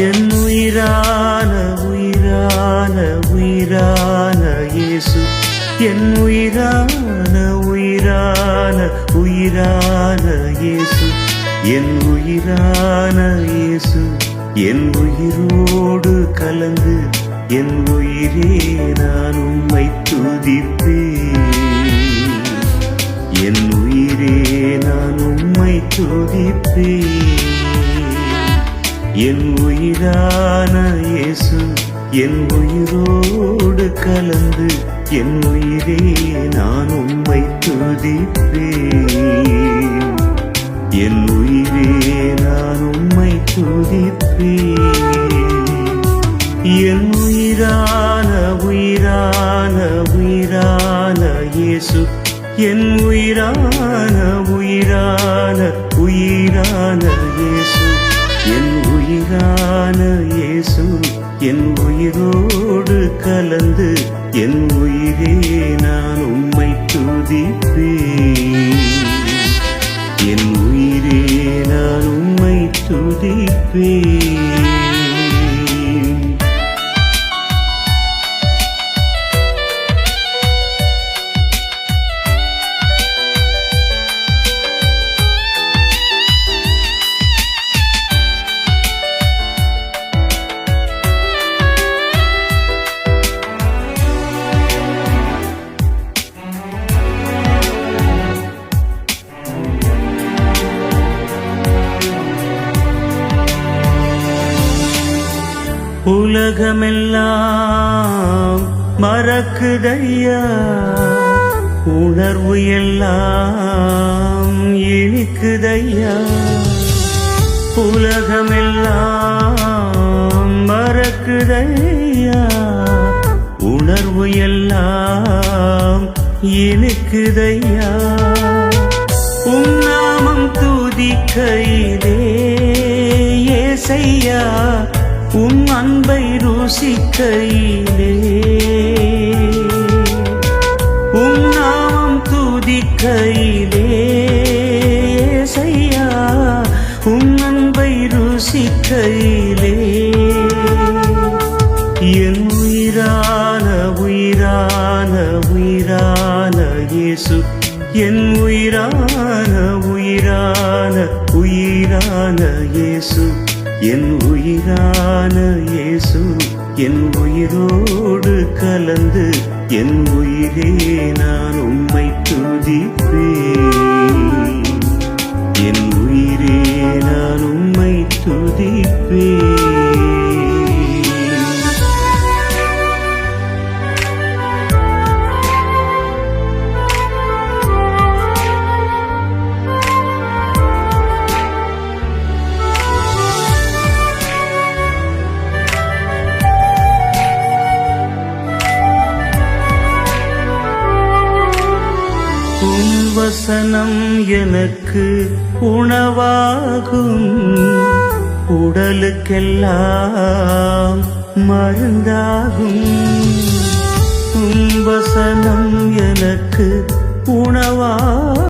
என் உயிரான உயிரான உயிரான இயேசு, என் உயிரான உயிரான உயிரான இயேசு, என் உயிரான இயேசு, என் உயிரோடு கலந்து என் உயிரே நான் உம்மை துதிப்பேன். என் உயிரே நான் உம்மை துதிப்பேன். என் உயிரான இயேசு, என் உயிரோடு கலந்து என் உயிரே நான் உம்மை துதிப்பேன். என் உயிரே நான் உம்மை துதிப்பேன். என் உயிரான உயிரான உயிரான இயேசு, என் உயிரான உயிரான உயிரான இயேசு, என் உயிரான இயேசு, என் உயிரோடு கலந்து என் உயிரே நான் உம்மை துதிப்பேன். என் உயிரே நான் உம்மை துதிப்பேன். உலகமெல்லாம் மறக்குதையா, உணர்வு எல்லாம் இனிக்குதையா. உலகமெல்லாம் மறக்குதையா, உணர்வு எல்லாம் இனிக்குதையா. உம் நாமம் துதிக்கையிலே ஏசையா, உம் அன்பை ருசிக்கையிலே, உம் நாமம் துதிக்கையிலே ஏசையா, உம் அன்பை ருசிக்கையிலே. என் உயிரான உயிரான உயிரான இயேசு, என் உயிரான உயிரான உயிரான இயேசு, என் உயிரான இயேசு, என் உயிரோடு கலந்து என் உயிரே நான் உம்மை துதிப்பேன். என் உயிரே நான் உம்மை துதிப்பேன். உம் வசனம் எனக்கு உணவாகும், உடலுக்கெல்லாம் மருந்தாகும். உம் வசனம் எனக்கு உணவாகும்.